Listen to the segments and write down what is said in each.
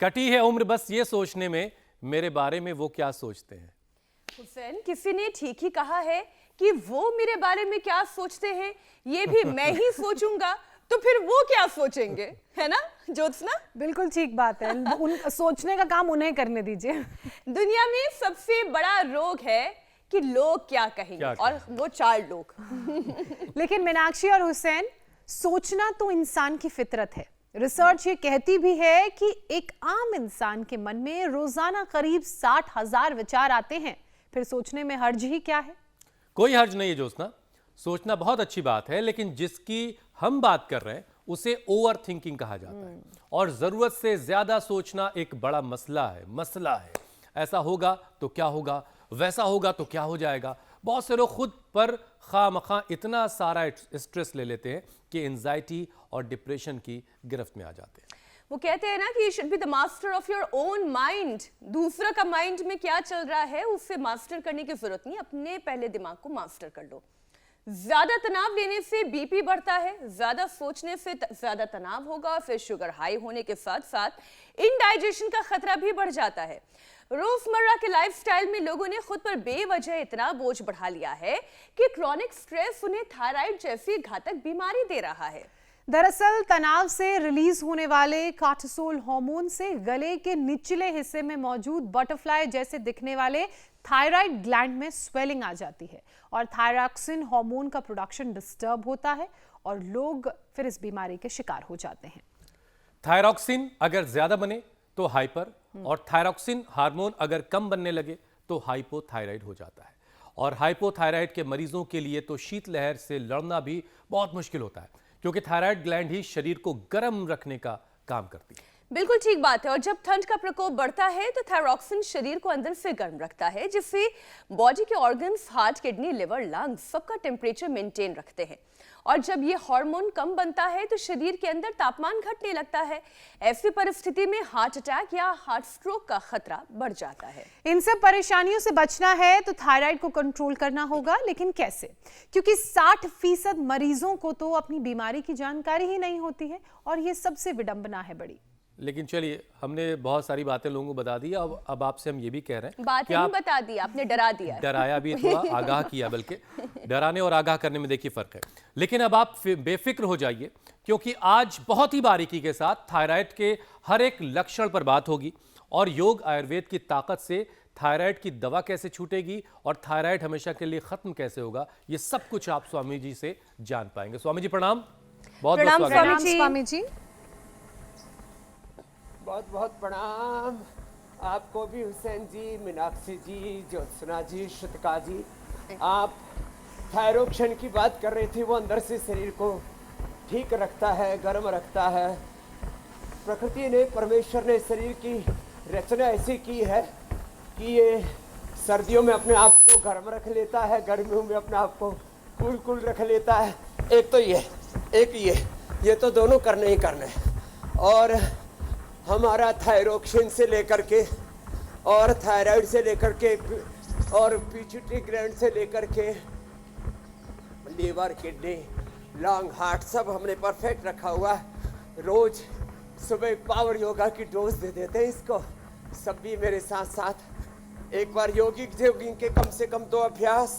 कटी है उम्र बस ये सोचने में मेरे बारे में वो क्या सोचते हैं। हुसैन, किसी ने ठीक ही कहा है कि वो मेरे बारे में क्या सोचते हैं ये भी मैं ही सोचूंगा, तो फिर वो क्या सोचेंगे, है ना ज्योत्सना? बिल्कुल ठीक बात है। उन सोचने का काम उन्हें करने दीजिए। दुनिया में सबसे बड़ा रोग है कि लोग क्या कहेंगे, और वो 4 लोग। लेकिन मीनाक्षी और हुसैन, सोचना तो इंसान की फितरत है। रिसर्च ये कहती भी है कि एक आम इंसान के मन में रोजाना करीब 60,000 विचार आते हैं। फिर सोचने में हर्ज ही क्या है? कोई हर्ज नहीं है ज्योत्सना, सोचना बहुत अच्छी बात है, लेकिन जिसकी हम बात कर रहे हैं उसे ओवर थिंकिंग कहा जाता है। और जरूरत से ज्यादा सोचना एक बड़ा मसला है। ऐसा होगा तो क्या होगा, वैसा होगा तो क्या हो जाएगा। बहुत से लोग खुद पर खामखा इतना सारा स्ट्रेस ले लेते हैं कि एंजाइटी और डिप्रेशन की गिरफ्त में आ जाते हैं। वो कहते हैं ना कि you should be the master of your own mind. दूसरा का माइंड में क्या चल रहा है उससे मास्टर करने की जरूरत नहीं, अपने पहले दिमाग को मास्टर कर लो। ज्यादा तनाव लेने से बीपी बढ़ता है, ज्यादा सोचने से ज्यादा तनाव होगा, फिर शुगर हाई होने के साथ साथ इनडाइजेशन का खतरा भी बढ़ जाता है। रोजमर्रा के लाइफस्टाइल में लोगों ने खुद पर बेवजह इतना बोझ बढ़ा लिया है कि क्रॉनिक स्ट्रेस उन्हें थायराइड जैसी घातक बीमारी दे रहा है। दरअसल तनाव से रिलीज होने वाले कॉर्टिसोल हार्मोन से गले के निचले हिस्से में मौजूद बटरफ्लाई जैसे दिखने वाले थायराइड ग्लैंड में स्वेलिंग आ जाती है और थायरॉक्सिन हार्मोन का प्रोडक्शन डिस्टर्ब होता है और लोग फिर इस बीमारी के शिकार हो जाते हैं। थायरॉक्सिन अगर ज्यादा बने तो हाइपर, और थायरॉक्सिन हार्मोन अगर कम बनने लगे तो हाइपोथायराइड हो जाता है। और हाइपोथायराइड के मरीजों के लिए तो शीतलहर से लड़ना भी बहुत मुश्किल होता है, क्योंकि थायराइड ग्लैंड ही शरीर को गर्म रखने का काम करती है। बिल्कुल ठीक बात है। और जब ठंड का प्रकोप बढ़ता है तो थायरॉक्सिन शरीर को अंदर से गर्म रखता है, जिससे बॉडी के organs, heart, kidney, liver, lungs सबका टेम्परेचर मेंटेन रखते हैं। और जब ये हार्मोन कम बनता है तो शरीर के अंदर तापमान घटने लगता है। ऐसी परिस्थिति में हार्ट अटैक या हार्ट स्ट्रोक का खतरा बढ़ जाता है। इन सब परेशानियों से बचना है तो थायराइड को कंट्रोल करना होगा, लेकिन कैसे? क्योंकि 60% मरीजों को तो अपनी बीमारी की जानकारी ही नहीं होती है और ये सबसे विडंबना है बड़ी। लेकिन चलिए, हमने बहुत सारी बातें लोगों को बता दी। अब आपसे हम ये भी कह रहे हैं, बात नहीं बता दी, आपने डरा दिया, डराया भी, थोड़ा आगाह किया। बल्कि डराने और आगाह करने में देखिए फर्क है। लेकिन अब आप बेफिक्र हो जाइए, क्योंकि आज बहुत ही बारीकी के साथ थायराइड के हर एक लक्षण पर बात होगी और योग आयुर्वेद की ताकत से थायराइड की दवा कैसे छूटेगी और थायराइड हमेशा के लिए खत्म कैसे होगा, ये सब कुछ आप स्वामी जी से जान पाएंगे। स्वामी जी प्रणाम। बहुत स्वामी जी। बहुत बहुत प्रणाम आपको भी हुसैन जी, मीनाक्षी जी, ज्योत्सना जी, श्रुतिका जी। आप थायरोक्सिन की बात कर रही थी, वो अंदर से शरीर को ठीक रखता है, गर्म रखता है। प्रकृति ने, परमेश्वर ने शरीर की रचना ऐसी की है कि ये सर्दियों में अपने आप को गर्म रख लेता है, गर्मियों में अपने आप को कूल रख लेता है। एक तो ये, एक ये तो दोनों करने ही करने। और हमारा थायरोक्सिन से लेकर के और थायराइड से लेकर के और पिट्यूटरी ग्लैंड से लेकर के लीवर, किडनी, लंग, हार्ट सब हमने परफेक्ट रखा हुआ है। रोज सुबह पावर योगा की डोज दे देते हैं इसको। सब भी मेरे साथ साथ एक बार योगिक के कम से कम 2 अभ्यास।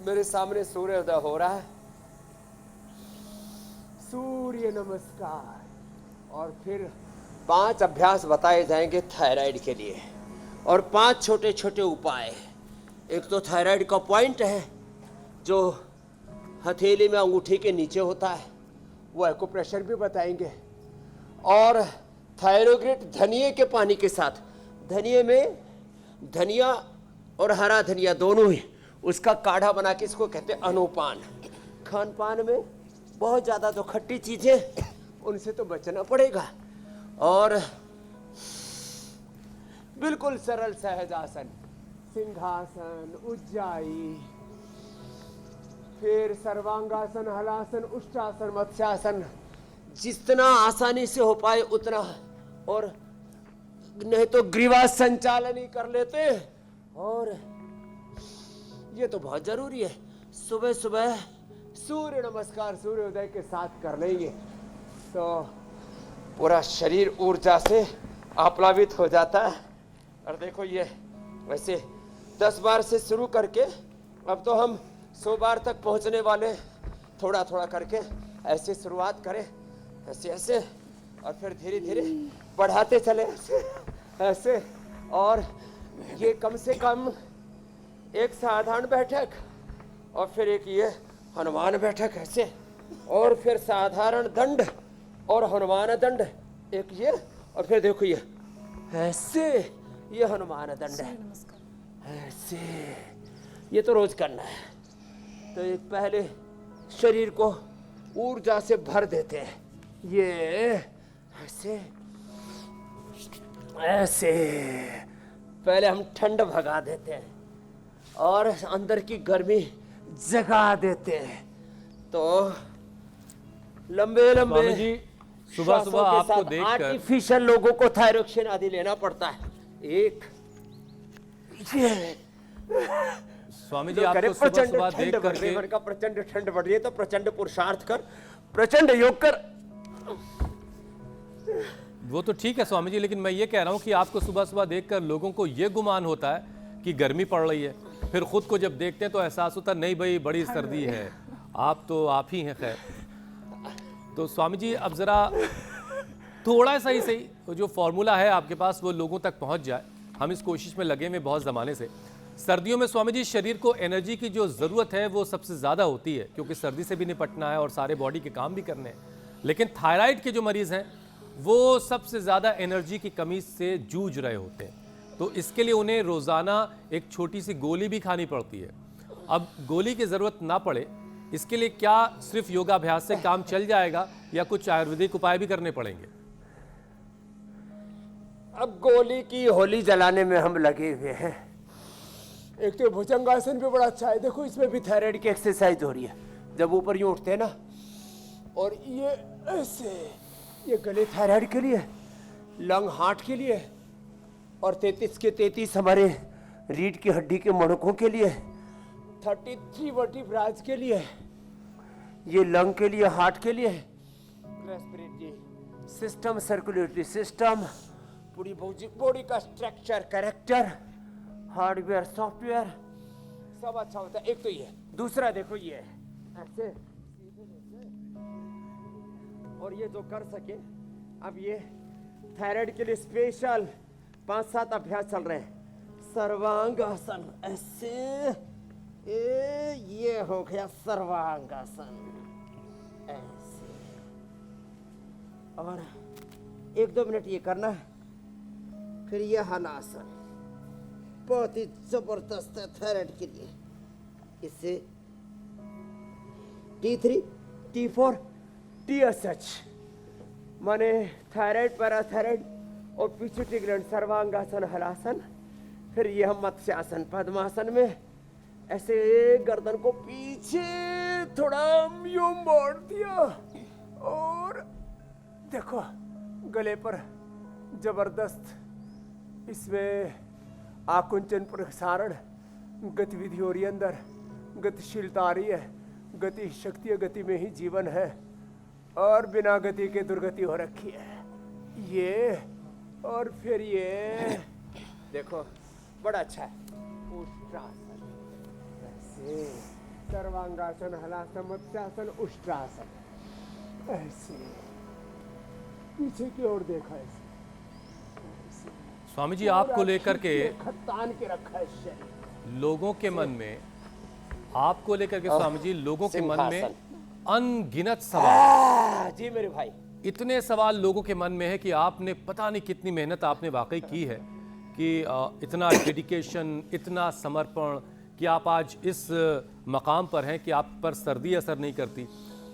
मेरे सामने सूर्योदय हो रहा है, सूर्य नमस्कार। और फिर 5 अभ्यास बताए जाएंगे थायराइड के लिए और 5 छोटे छोटे उपाय। एक तो थायराइड का पॉइंट है जो हथेली में अंगूठी के नीचे होता है, वो एक्यूप्रेशर भी बताएंगे। और थायरोग्रेट धनिये के पानी के साथ, धनिये में धनिया और हरा धनिया दोनों ही, उसका काढ़ा बना के, इसको कहते हैं अनुपान। खान पान में बहुत ज़्यादा तो खट्टी चीज़ें, उनसे तो बचना पड़ेगा। और बिल्कुल सरल सहज आसन, सिंहासन, उज्जाई, फिर सर्वांगासन, हलासन, उष्टासन, मत्स्यासन, जितना आसानी से हो पाए उतना। और नहीं तो ग्रीवा संचालन ही कर लेते हैं। और ये तो बहुत जरूरी है, सुबह सुबह सूर्य नमस्कार सूर्योदय के साथ कर लेंगे तो पूरा शरीर ऊर्जा से आप्लावित हो जाता है। और देखो ये वैसे 10 बार से शुरू करके अब तो हम 100 बार तक पहुंचने वाले। थोड़ा थोड़ा करके ऐसे शुरुआत करें, ऐसे ऐसे, और फिर धीरे धीरे बढ़ाते चले ऐसे ऐसे। और ये कम से कम एक साधारण बैठक, और फिर एक ये हनुमान बैठक ऐसे, और फिर साधारण दंड और हनुमान दंड एक ये, और फिर देखो ये ऐसे, ये हनुमान दंड है ऐसे। ये तो रोज करना है। तो एक पहले शरीर को ऊर्जा से भर देते हैं, ये ऐसे ऐसे। पहले हम ठंड भगा देते हैं और अंदर की गर्मी जगा देते हैं। तो लंबे लंबे स्वामी जी, सुबह सुबह आपको देखकर आर्टिफिशियल लोगों को थायरोक्सिन आदि लेना पड़ता है। एक ये स्वामी जी, जो करे आपको सुबह प्रचंड सुबह ठंड देख बढ़ रही है, करके मन का प्रचंड ठंड बढ़ रही है तो प्रचंड पुरुषार्थ कर, प्रचंड योग कर। वो तो ठीक है स्वामी जी, लेकिन मैं ये कह रहा हूँ कि आपको सुबह सुबह देखकर लोगों को ये गुमान होता है कि गर्मी पड़ रही है, फिर खुद को जब देखते हैं तो एहसास होता है नहीं भाई बड़ी सर्दी है। आप ही हैं खैर। तो स्वामी जी अब जरा थोड़ा सा ही सही जो फॉर्मूला है आपके पास वो लोगों तक पहुंच जाए। हम इस कोशिश में लगे हुए बहुत ज़माने से। सर्दियों में स्वामी जी शरीर को एनर्जी की जो ज़रूरत है वो सबसे ज़्यादा होती है, क्योंकि सर्दी से भी निपटना है और सारे बॉडी के काम भी करने हैं। लेकिन थायराइड के जो मरीज़ हैं वो सबसे ज़्यादा एनर्जी की कमी से जूझ रहे होते हैं। तो इसके लिए उन्हें रोज़ाना एक छोटी सी गोली भी खानी पड़ती है। अब गोली की ज़रूरत ना पड़े इसके लिए क्या सिर्फ योगाभ्यास से काम चल जाएगा या कुछ आयुर्वेदिक उपाय भी करने पड़ेंगे? अब गोली की होली जलाने में हम लगे हुए हैं। एक तो भुजंगासन भी बड़ा अच्छा है, देखो इसमें भी थायराइड की एक्सरसाइज हो रही है। जब ऊपर यूं उठते हैं ना, और ये ऐसे, ये गले थायराइड के लिए, लंग हार्ट के लिए, और 33 के 33 हमारे रीढ़ की हड्डी के मणकों के लिए, 33 वर्टिब्राज के लिए, ये लंग के लिए, हार्ट के लिए, रेस्पिरेटरी सिस्टम, सर्कुलेटरी सिस्टम, पूरी बॉडी का स्ट्रक्चर, कैरेक्टर, हार्डवेयर, सॉफ्टवेयर सब अच्छा होता है। एक तो ये, दूसरा देखो ये ऐसे, और ये जो कर सके। अब ये थायराइड के लिए स्पेशल 5-7 अभ्यास चल रहे हैं। सर्वांगासन ऐसे, ये हो गया सर्वांगासन ऐसे, और 1-2 मिनट ये करना है। फिर ये हलासन बहुत ही जबरदस्त है थायराइड के लिए। इससे T3, T4, TSH माने थायराइड, पैराथायराइड और पिट्यूटरी ग्लैंड, सर्वांगासन, हलासन। फिर ये हम मत्स्यासन, पद्मासन में ऐसे गर्दन को पीछे थोड़ा यूं मोड़ दिया, और देखो गले पर जबरदस्त इसमें आकुंचन प्रसारण गतिविधि हो रही है, अंदर गतिशीलता आ रही है। गति शक्ति, गति में ही जीवन है, और बिना गति के दुर्गति हो रखी है ये। और फिर ये देखो बड़ा अच्छा है, उष्ट्रासन ऐसे, सर्वांगासन, हलासन, मत्स्यासन, उष्ट्रासन ऐसे, पीछे की ओर देखा ऐसे। स्वामी जी आपको लेकर के खत्तान के रखा है शरीर लोगों के मन में, आपको लेकर के स्वामी जी लोगों के मन में अनगिनत सवाल, जी मेरे भाई, इतने सवाल लोगों के मन में है कि आपने पता नहीं कितनी मेहनत आपने वाकई की है कि इतना डेडिकेशन, इतना समर्पण कि आप आज इस मकाम पर हैं कि आप पर सर्दी असर नहीं करती।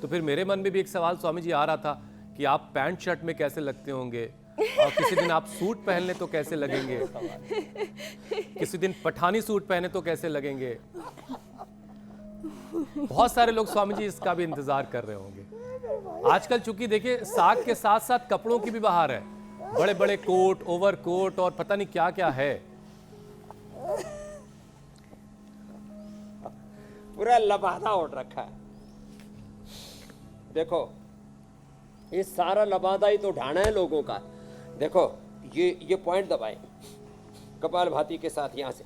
तो फिर मेरे मन में भी एक सवाल स्वामी जी आ रहा था कि आप पैंट शर्ट में कैसे लगते होंगे, और किसी दिन आप सूट पहन लें तो कैसे लगेंगे, किसी दिन पठानी सूट पहने तो कैसे लगेंगे। बहुत सारे लोग स्वामी जी इसका भी इंतजार कर रहे होंगे। आजकल चूंकि देखिए साग के साथ साथ कपड़ों की भी बहार है, बड़े बड़े कोट, ओवरकोट और पता नहीं क्या क्या है। पूरा लबादा उठ रखा है। देखो ये सारा लबादा ही तो ढाना है लोगों का। देखो ये पॉइंट दबाएं कपालभाति के साथ यहाँ से।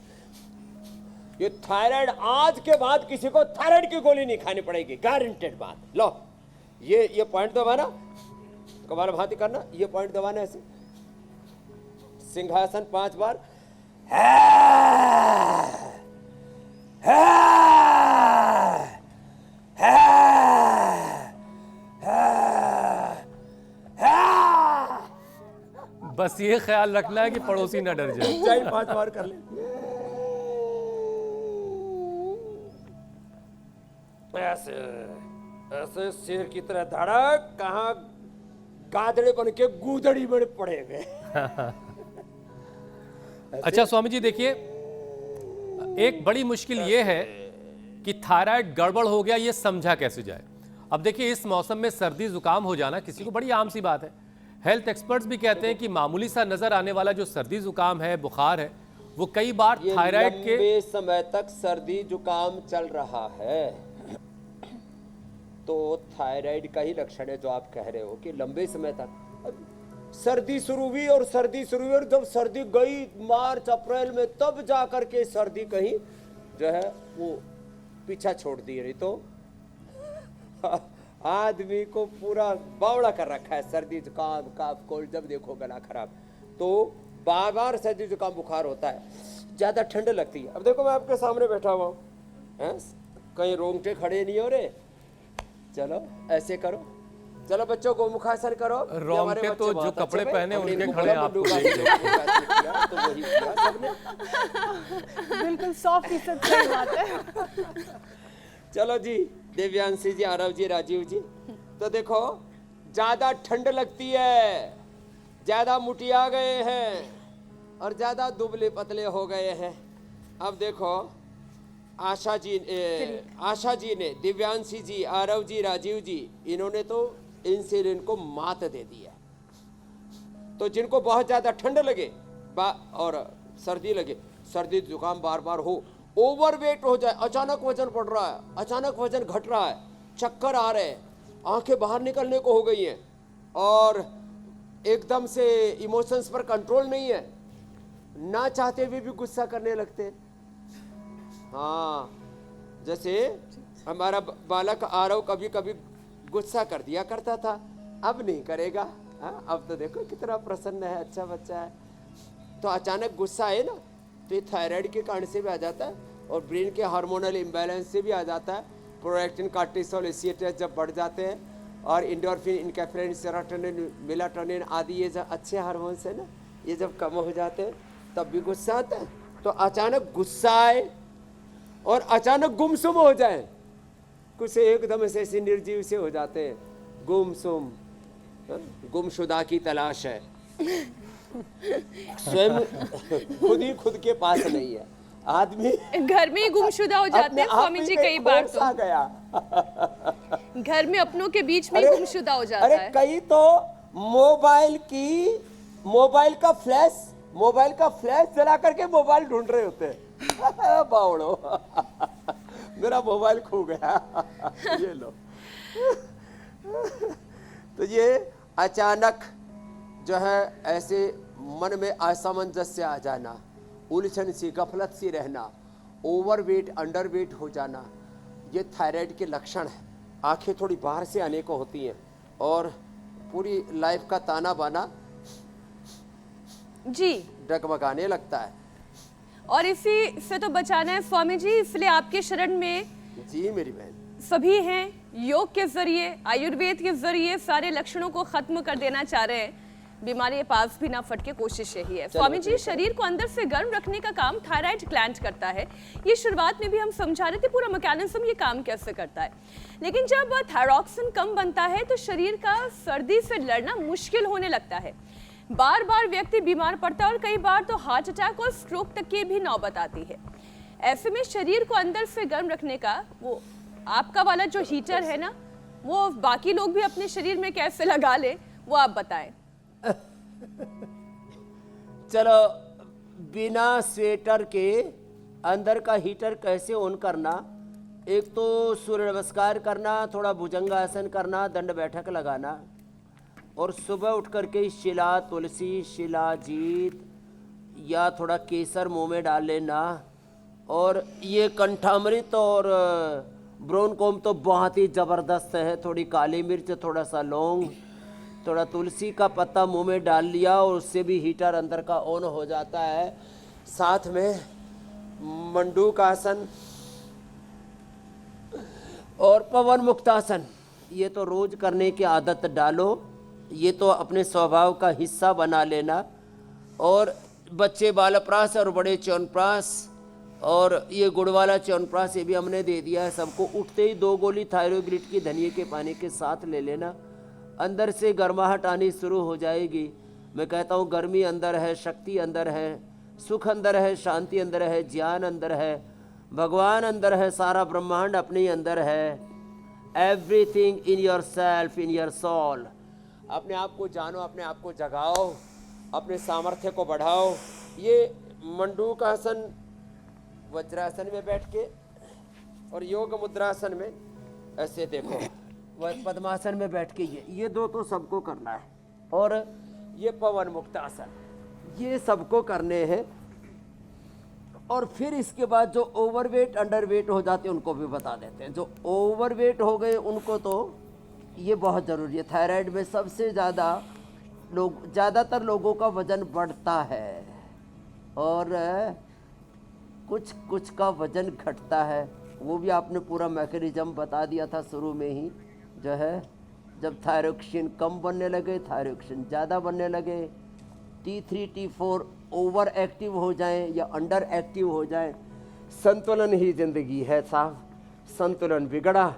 ये थायराइड, आज के बाद किसी को थायराइड की गोली नहीं खानी पड़ेगी, गारंटेड बात। लो ये पॉइंट दबाना, कपालभाति करना, ये पॉइंट दबाना ऐसे, सिंहासन 5 बार। बस ये ख्याल रखना है कि पड़ोसी ना डर जाए। चाहे 5 बार कर ले। ऐसे ऐसे शेर की तरह धड़क, कहाँ गादड़े बन के गूदड़ी में पड़े हुए। अच्छा स्वामी जी देखिए, एक बड़ी मुश्किल ये है कि थायराइड गड़बड़ हो गया, ये समझा कैसे जाए। अब देखिए इस मौसम में सर्दी जुकाम हो जाना किसी को बड़ी आम सी बात है। हेल्थ एक्सपर्ट्स भी कहते हैं कि मामूली सा नजर आने वाला जो सर्दी जुकाम है, बुखार है, वो कई बार थायराइड के लंबे समय तक सर्दी जुकाम चल रहा है तो थायराइड का ही लक्षण है जो आप कह रहे हो कि लंबे समय तक। सर्दी शुरू हुई और जब सर्दी गई मार्च अप्रैल में, तब जाकर के सर्दी कहीं जो है वो पीछा छोड़ दी, नहीं तो आदमी को पूरा बावड़ा कर रखा है। सर्दी जुकाम काफ कोल्ड, जब देखो गला खराब, तो बार बार सर्दी जुकाम बुखार होता है, ज्यादा ठंड लगती है। अब देखो मैं आपके सामने बैठा हुआ हूँ, कहीं रोंगटे खड़े नहीं हो रहे। चलो ऐसे करो, चलो बच्चों को मुखासन करो। रोंगटे तो जो कपड़े पहने उनके खड़े आपको तो वही किया सबने। बिल्कुल 100% सही बात है। चलो जी, देव्यांशी जी, आरव जी, राजीव जी, तो देखो ज्यादा ठंड लगती है, ज्यादा मुटिया गए हैं और ज्यादा दुबले पतले हो गए हैं। अब देखो आशा जी ने, दिव्यांशी जी, आरव जी, राजीव जी, इन्होंने तो इंसुलिन को मात दे दिया। तो जिनको बहुत ज्यादा ठंड लगे और सर्दी लगे, सर्दी जुकाम बार बार हो, ओवरवेट हो जाए, अचानक वजन बढ़ रहा है, अचानक वजन घट रहा है, चक्कर आ रहे हैं, आंखें बाहर निकलने को हो गई हैं और एकदम से इमोशंस पर कंट्रोल नहीं है, ना चाहते हुए भी गुस्सा करने लगते हैं। हाँ, जैसे हमारा बालक आरव कभी कभी गुस्सा कर दिया करता था, अब नहीं करेगा। हाँ, अब तो देखो कितना प्रसन्न है, अच्छा बच्चा है। तो अचानक गुस्सा आए ना, तो ये थायराइड के कारण से भी आ जाता है और ब्रेन के हार्मोनल इम्बैलेंस से भी आ जाता है। प्रोलैक्टिन, कार्टिसोल, एसीएटीएस जब बढ़ जाते हैं और इंडोर्फिन, इनकेफ्रिन, सेरोटोनिन, मेलाटोनिन आदि ये जो अच्छे हार्मोन्स है ना, ये जब कम हो जाते हैं तब भी गुस्सा आता है। तो अचानक गुस्सा आए और अचानक गुमसुम हो जाए, कुछ एकदम से ऐसे निर्जीव से हो जाते हैं, गुमसुम, गुमशुदा की तलाश है, स्वयं खुद ही खुद के पास नहीं है, आदमी घर में ही गुमशुदा हो जाते हैं स्वामी जी। कई बार तो आ गया घर में अपनों के बीच में ही गुमशुदा हो जाता है। कई तो मोबाइल का फ्लैश जला करके मोबाइल ढूंढ रहे होते हैं। बावड़ो मेरा मोबाइल खो गया, ये लो। तो ये अचानक जो है ऐसे मन में असमंजस्य आ जाना, उलझन सी, गफलत सी रहना, ओवरवेट, अंडरवेट हो जाना, ये थायराइड के लक्षण है। आंखें थोड़ी बाहर से आने को होती हैं और पूरी लाइफ का ताना बाना जी डगमगाने लगता है। और इसी से तो बचाना है स्वामी जी, इसलिए आपके शरण में जी मेरी बहन सभी हैं, योग के जरिए, आयुर्वेद के जरिए सारे लक्षणों को खत्म कर देना चाह रहे हैं। बीमारी के पास भी ना फटके, कोशिश यही है। स्वामी जी, शरीर को अंदर से गर्म रखने का काम थायराइड ग्लैंड करता है। ये शुरुआत में भी हम समझा रहे थे पूरा मैकेनिज्म ये काम कैसे करता है। लेकिन जब थायरॉक्सिन कम बनता है तो शरीर का सर्दी से लड़ना मुश्किल होने लगता है। बार बार व्यक्ति बीमार पड़ता है और कई बार तो हार्ट अटैक और स्ट्रोक तक की भी नौबत आती है। ऐसे में शरीर को अंदर से गर्म रखने का वो आपका वाला जो हीटर है ना, वो बाकी लोग भी अपने शरीर में कैसे लगा ले, वो आप बताएं। चलो, बिना स्वेटर के अंदर का हीटर कैसे ऑन करना? एक तो सूर्य नमस्कार करना, थोड़ा भुजंगासन करना, दंड बैठक लगाना, और सुबह उठ करके शिला तुलसी, शिलाजीत या थोड़ा केसर मुंह में डाल लेना। और ये कंठामृत और ब्रोनकोम तो बहुत ही ज़बरदस्त है। थोड़ी काली मिर्च, थोड़ा सा लौंग, थोड़ा तुलसी का पत्ता मुंह में डाल लिया और उससे भी हीटर अंदर का ऑन हो जाता है। साथ में मंडूक आसन और पवन मुक्तासन, ये तो रोज करने की आदत डालो। ये तो अपने स्वभाव का हिस्सा बना लेना। और बच्चे बालप्रास और बड़े च्यवनप्राश, और ये गुड़ वाला च्यवनप्राश ये भी हमने दे दिया है सबको। उठते ही 2 गोली थायरोग्लिट की धनिए के पानी के साथ ले लेना। अंदर से गर्माहट आनी शुरू हो जाएगी। मैं कहता हूँ गर्मी अंदर है, शक्ति अंदर है, सुख अंदर है, शांति अंदर है, ज्ञान अंदर है, भगवान अंदर है, सारा ब्रह्मांड अपने अंदर है। Everything in yourself, in your soul. अपने आप को जानो, अपने आप को जगाओ, अपने सामर्थ्य को बढ़ाओ। ये मंडूक आसन वज्रासन में बैठ के और योग मुद्रासन में ऐसे देखो, वह पद्मासन में बैठ के ये 2 तो सबको करना है। और ये पवन मुक्तासन, ये सबको करने हैं। और फिर इसके बाद जो ओवरवेट अंडरवेट हो जाते हैं उनको भी बता देते हैं। जो ओवरवेट हो गए उनको तो ये बहुत ज़रूरी है। थायराइड में सबसे ज़्यादातर लोगों का वज़न बढ़ता है और कुछ का वज़न घटता है। वो भी आपने पूरा मैकेनिज्म बता दिया था शुरू में ही, जो है जब थायरोक्सिन कम बनने लगे, थायरोक्सिन ज़्यादा बनने लगे, T3 T4 ओवर एक्टिव हो जाएं या अंडर एक्टिव हो जाएं, संतुलन ही ज़िंदगी है साहब। संतुलन बिगड़ा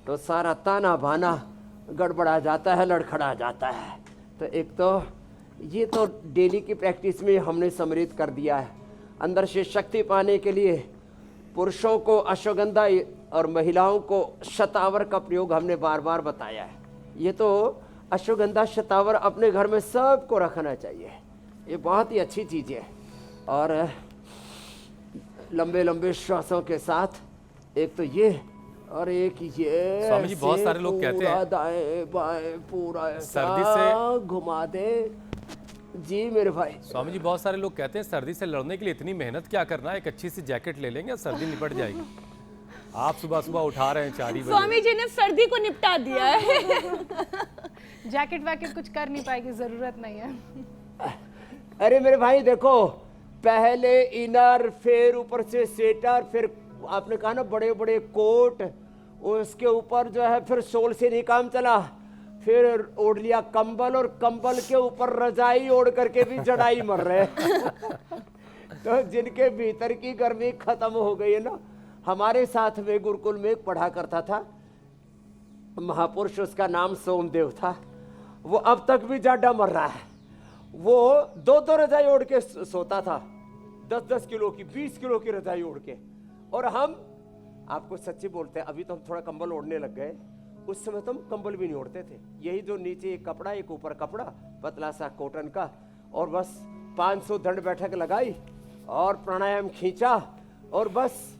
तो सारा ताना बाना गड़बड़ा जाता है, लड़खड़ा जाता है। तो एक तो ये तो डेली की प्रैक्टिस में हमने सम्मिलित कर दिया है। अंदर से शक्ति पाने के लिए पुरुषों को अश्वगंधा और महिलाओं को शतावर का प्रयोग हमने बार बार बताया है। ये तो अश्वगंधा शतावर अपने घर में सबको रखना चाहिए। ये बहुत ही अच्छी चीज़ है। और लंबे लंबे श्वासों के साथ एक तो ये और एक ये स्वामी जी, बहुत सारे लोग कहते हैं दाएं बाएं पूरा सर्दी से घुमा दे। जी मेरे भाई। स्वामी जी, बहुत सारे लोग कहते हैं सर्दी से लड़ने के लिए इतनी मेहनत क्या करना है, एक अच्छी सी जैकेट ले लेंगे, सर्दी निपट जाएगी। आप सुबह सुबह उठा रहे हैं 4 बजे। स्वामी जी ने सर्दी को निपटा दिया है। जैकेट वैकेट कुछ कर नहीं पाएगी, जरूरत नहीं है। अरे मेरे भाई देखो, पहले इनर, फिर ऊपर से स्वेटर, फिर आपने कहा ना बड़े बड़े कोट, उसके ऊपर जो है फिर शॉल से नहीं काम चला, फिर ओढ़ लिया कंबल, और कंबल के ऊपर रजाई ओढ़ करके भी जड़ाई मर रहे। तो जिनके भीतर की गर्मी खत्म हो गई है ना। हमारे साथ में गुरुकुल में पढ़ा करता था महापुरुष, उसका नाम सोमदेव था। वो अब तक भी जाडा मर रहा है। वो 2 रजाई ओढ़ के सोता था, 10-10 किलो की, 20 किलो की रजाई ओढ़ के। और हम आपको सच्ची बोलते हैं, अभी तो हम थोड़ा कंबल ओढ़ने लग गए, उस समय तो हम कंबल भी नहीं ओढ़ते थे। यही जो नीचे एक कपड़ा, एक ऊपर कपड़ा पतला सा कॉटन का, और बस 500 दंड बैठक लगाई और प्राणायाम खींचा और बस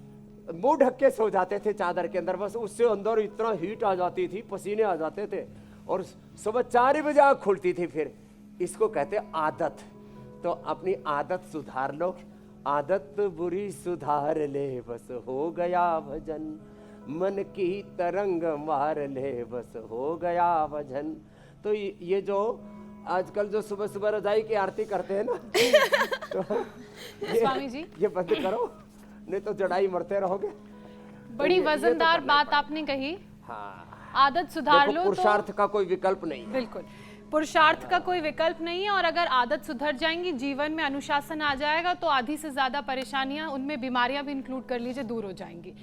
मुंह ढक के सो जाते थे चादर के अंदर। बस उससे अंदर इतना हीट आ जाती थी, पसीने आ जाते थे, और सुबह 4 बजे आँख खुलती थी। फिर इसको कहते आदत। तो अपनी आदत सुधार लो, आदत बुरी सुधार ले, बस हो गया भजन, मन की तरंग मार ले, बस हो गया भजन। तो ये जो आजकल जो सुबह सुबह रजाई की आरती करते हैं ना, तो स्वामी जी ये बंद करो, नहीं तो जड़ाई मरते रहोगे। बड़ी तो ये वजनदार तो बात आपने कही। हाँ, आदत सुधार लो तो पुरुषार्थ का कोई विकल्प नहीं है। बिल्कुल, पुरुषार्थ का कोई विकल्प नहीं है। और अगर आदत सुधर जाएंगी, जीवन में अनुशासन आ जाएगा, तो आधी से ज्यादा परेशानियां, उनमें बीमारियां भी इंक्लूड कर लीजिए, दूर हो जाएंगी।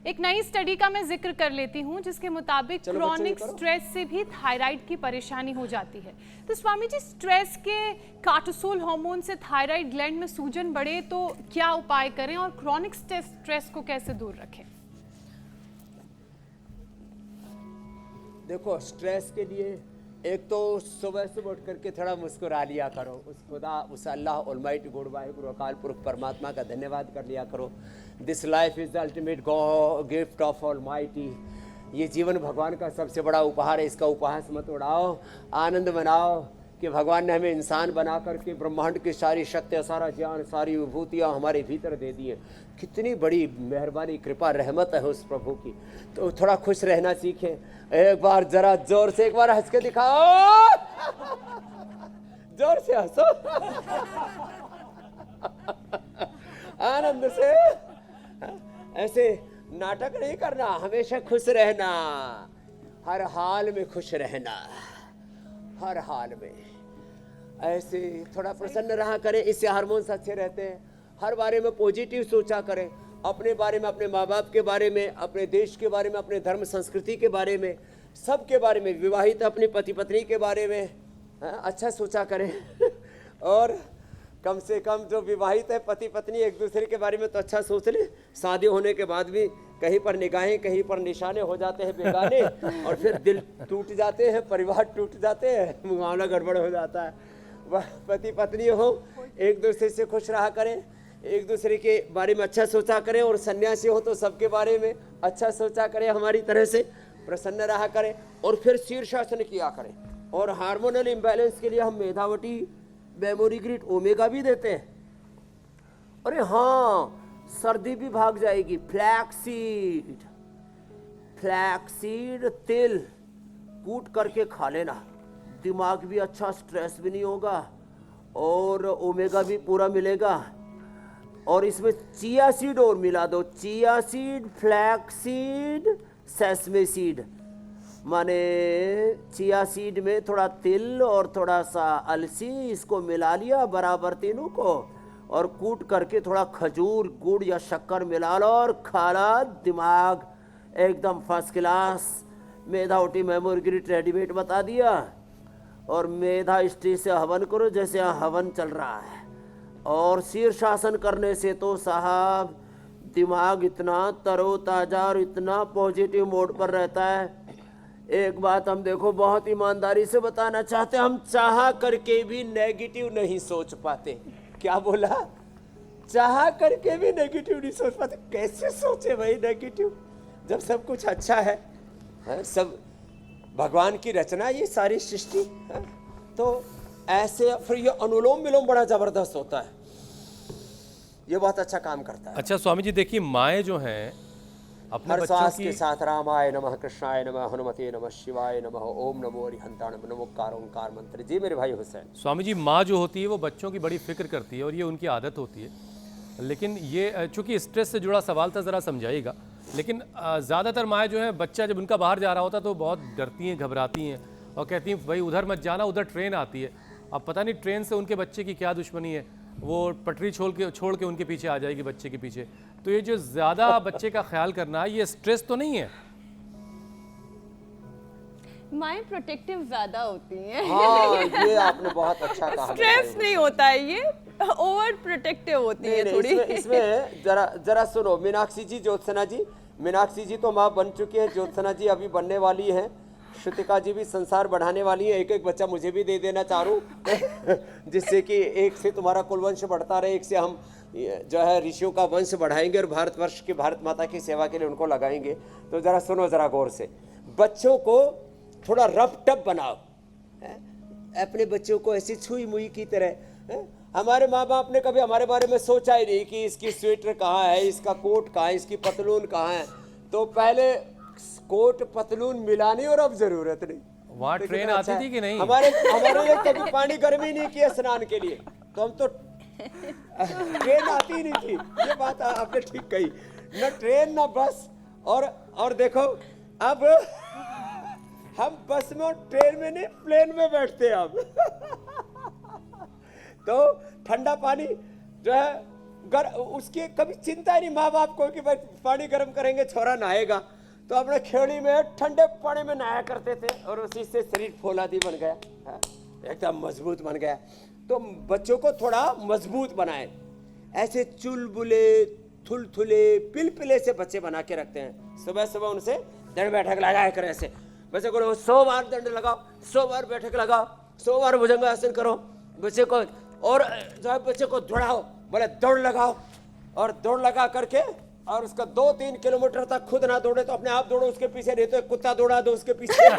एक नई स्टडी का मैं जिक्र कर लेती हूं, जिसके मुताबिक क्रॉनिक स्ट्रेस से भी थायराइड की परेशानी हो जाती है। तो स्वामी जी, स्ट्रेस के कार्टिसोल हार्मोन से थायराइड ग्लैंड में सूजन बढ़े तो क्या उपाय करें, और क्रॉनिक स्ट्रेस को कैसे दूर रखें? देखो, स्ट्रेस के लिए एक तो सुबह सुबह उठ करके थोड़ा मुस्कुरा लिया करो, उस खुदा, उस अल्लाह ऑलमाइटी गॉड, वाहिगुरु अकाल पुरख परमात्मा का धन्यवाद कर लिया करो। This life is the ultimate gift of almighty. ये जीवन भगवान का सबसे बड़ा उपहार है, इसका उपहास मत उड़ाओ, आनंद मनाओ कि भगवान ने हमें इंसान बना करके ब्रह्मांड की सारी शक्तियाँ, सारा ज्ञान, सारी विभूतियाँ हमारे भीतर दे दी हैं। कितनी बड़ी मेहरबानी, कृपा, रहमत है उस प्रभु की। तो थोड़ा खुश रहना सीखें। एक बार जरा जोर से एक बार हंस के दिखाओ, जोर से हंसो, आनंद से। ऐसे नाटक नहीं करना, हमेशा खुश रहना, हर हाल में खुश रहना, हर हाल में। ऐसे थोड़ा प्रसन्न रहा करें, इससे हार्मोन्स अच्छे रहते हैं। हर बारे में पॉजिटिव सोचा करें, अपने बारे में, अपने माँ बाप के बारे में, अपने देश के बारे में, अपने धर्म संस्कृति के बारे में, सबके बारे में, विवाहित अपने पति पत्नी के बारे में अच्छा सोचा करें। और कम से कम जो विवाहित है पति पत्नी एक दूसरे के बारे में तो अच्छा सोच ले। शादी होने के बाद भी कहीं पर निगाहें, कहीं पर निशाने हो जाते हैं बेगाने, और फिर दिल टूट जाते हैं, परिवार टूट जाते हैं, मामला गड़बड़ हो जाता है। वह पति पत्नी हो, एक दूसरे से खुश रहा करें, एक दूसरे के बारे में अच्छा सोचा करें, और सन्यासी हो तो सबके बारे में अच्छा सोचा करें, हमारी तरह से प्रसन्न रहा करें, और फिर शीर्षासन किया करें। और हार्मोनल इम्बैलेंस के लिए हम मेधावटी, मेमोरी ग्रिड, ओमेगा भी देते हैं। अरे हाँ, सर्दी भी भाग जाएगी। फ्लैक्सीड, फ्लैक्सीड तिल कूट करके खा लेना, दिमाग भी अच्छा, स्ट्रेस भी नहीं होगा, और ओमेगा भी पूरा मिलेगा। और इसमें चिया सीड और मिला दो, chia seed, flaxseed, sesame seed. माने चिया सीड में थोड़ा तिल और थोड़ा सा अलसी, इसको मिला लिया बराबर तीनों को, और कूट करके थोड़ा खजूर, गुड़ या शक्कर मिला लो और खा लो, दिमाग एकदम first class. मेधावटी memory grid readymade बता दिया। और मेधा स्त्री से हवन करो जैसे यहाँ हवन चल रहा है। और शीर्षासन करने से तो साहब दिमाग इतना तरोताजा और इतना पॉजिटिव मोड पर रहता है। एक बात हम देखो, बहुत ईमानदारी से बताना चाहते हैं, हम चाह करके भी नेगेटिव नहीं सोच पाते। क्या बोला? चाह करके भी नेगेटिव नहीं सोच पाते। कैसे सोचे भाई नेगेटिव, जब सब कुछ अच्छा है, सब भगवान की रचना, ये सारी सृष्टि है। तो ऐसे फिर ये अनुलोम विलोम बड़ा जबरदस्त होता है, ये बहुत अच्छा काम करता है। अच्छा स्वामी जी, देखिए माएँ जो हैं अपने हर बच्चों श्वास की के साथ रामाय नमः, कृष्णाय नमः, हनुमते नमः, शिवाय नमः, ओम नमो हरिहंताण नमो ओंकार मंत्र। जी मेरे भाई हुसैन। स्वामी जी, माँ जो होती है वो बच्चों की बड़ी फिक्र करती है और ये उनकी आदत होती है। लेकिन ये चूंकि स्ट्रेस से जुड़ा सवाल था, ज़रा समझाइएगा। लेकिन ज़्यादातर माएँ जो हैं, बच्चा जब उनका बाहर जा रहा होता तो बहुत डरती हैं, घबराती हैं और कहती हैं भाई उधर मत जाना, उधर ट्रेन आती है। अब पता नहीं ट्रेन से उनके बच्चे की क्या दुश्मनी है, वो पटरी छोड़ के उनके पीछे आ जाएगी, बच्चे के पीछे। तो ये जो ज़्यादा बच्चे का ख्याल करना, ये स्ट्रेस तो नहीं है? माएँ प्रोटेक्टिव ज्यादा होती हैं। हाँ, ये आपने बहुत अच्छा कहा। स्ट्रेस नहीं होता है, ये ओवर प्रोटेक्टिव होती है थोड़ी। इसमें जरा सुनो, मीनाक्षी जी, ज्योत्सना जी, मीनाक्षी जी तो माँ बन चुकी है, ज्योत्सना जी अभी बनने वाली है, श्रुतिका जी भी संसार बढ़ाने वाली है। एक एक बच्चा मुझे भी दे देना चारू, जिससे कि एक से तुम्हारा कुलवंश बढ़ता रहे, एक से हम जो है ऋषियों का वंश बढ़ाएंगे और भारतवर्ष की, भारत माता की सेवा के लिए उनको लगाएंगे। तो जरा सुनो, जरा गौर से, बच्चों को थोड़ा रफ टफ बनाओ, अपने बच्चों को ऐसी छुई मुई की तरह। हमारे माँ बाप ने कभी हमारे बारे में सोचा ही नहीं कि इसकी स्वेटर कहाँ है, इसका कोट कहाँ है, इसकी पतलून कहाँ है। तो पहले कोट पतलून मिलानी, और अब जरूरत नहीं। वहाँ ट्रेन आती थी कि नहीं? हमारे लिए कभी पानी गर्म ही नहीं किया स्नान के लिए, तो हम तो ट्रेन आती ही नहीं थी। ये बात आपने ठीक कही, न ट्रेन न बस। और देखो, अब हम बस में और ट्रेन में नहीं, प्लेन में बैठते हैं अब। तो ठंडा पानी जो है उसकी कभी चिंता ही नहीं माँ बाप को कि भाई पानी गर्म करेंगे, छोरा नहाएगा। तो अपने खेड़ी में ठंडे पानी में नहाया करते थे, और उसी से शरीर फौलादी बन गया, एकदम मजबूत बन गया। तो बच्चों को थोड़ा मजबूत बनाए, ऐसे चुलबुले, थुलथुले, पिलपिले से बच्चे बना के रखते हैं। सुबह सुबह उनसे दंड बैठक लगाया करें, ऐसे बच्चे को 100 बार दंड लगाओ, 100 बार बैठक लगाओ, 100 बार भुजंगासन करो बच्चे को। और जो है बच्चे को दौड़ाओ, बोले दौड़ लगाओ, और दौड़ लगा करके और उसका 2-3 किलोमीटर तक खुद ना दौड़े तो अपने आप दौड़ो उसके पीछे, नहीं तो एक कुत्ता दौड़ा दो उसके पीछे।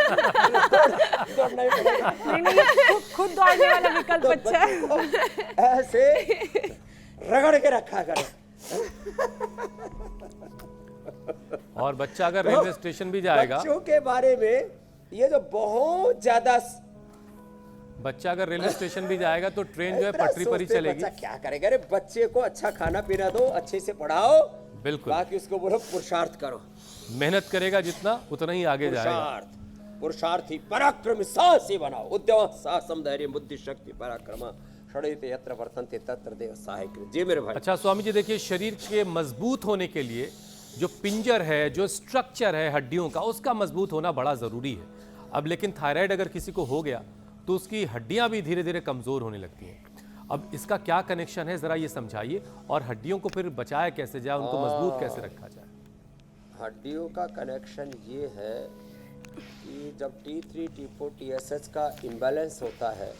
दौड़ना ही पड़ेगा। नहीं, खुद दौड़ने वाला विकल्प अच्छा है। तो ऐसे रगड़ के रखा करो। और बच्चा अगर रेलवे स्टेशन भी जाएगा, बच्चों के बारे में ये जो बहुत ज्यादा बच्चा अगर रेलवे स्टेशन भी जाएगा तो ट्रेन जो है इतना पटरी पर ही सोचते चलेगी। बच्चा क्या करेगा? अरे बच्चे को अच्छा खाना पीना दो, अच्छे से पढ़ाओ, बिल्कुल, बाकी उसको बोलो पुरुषार्थ करो। मेहनत करेगा जितना उतना ही आगे जाएगा। पुरुषार्थी पराक्रमी साहसी बनाओ। उद्यम साहसम धैर्य बुद्धि शक्ति पराक्रम षडयते यत्र वर्तन्ते तत्र देव सहायक। जी मेरे भाई। अच्छा स्वामी जी, देखिए शरीर के मजबूत होने के लिए जो पिंजर है, जो स्ट्रक्चर है हड्डियों का, उसका मजबूत होना बड़ा जरूरी है। अब लेकिन थायराइड अगर किसी को हो गया तो उसकी हड्डियां भी धीरे धीरे कमजोर होने लगती हैं। अब इसका क्या कनेक्शन है, जरा ये समझाइए, और हड्डियों को फिर बचाया कैसे जाए, उनको मजबूत कैसे रखा जाए? हड्डियों का कनेक्शन ये है कि जब T3, T4, TSH का इम्बैलेंस होता है,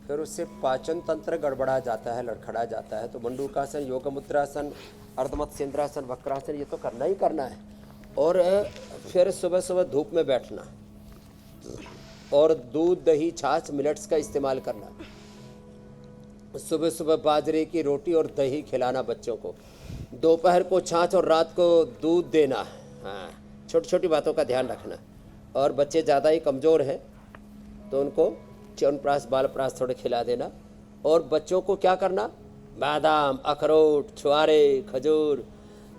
फिर उससे पाचन तंत्र गड़बड़ा जाता है, लड़खड़ा जाता है। तो मंडूकासन, योग मुद्रासन, अर्धमत्स्येंद्रासन, वक्रासन, ये तो करना ही करना है। और फिर सुबह सुबह धूप में बैठना, और दूध दही छाछ मिलेट्स का इस्तेमाल करना, सुबह सुबह बाजरे की रोटी और दही खिलाना बच्चों को, दोपहर को छाछ और रात को दूध देना। हाँ, छोटी छोटी बातों का ध्यान रखना। और बच्चे ज़्यादा ही कमज़ोर हैं तो उनको च्यवनप्राश बालप्राश थोड़े खिला देना। और बच्चों को क्या करना, बादाम, अखरोट, छुआरे, खजूर,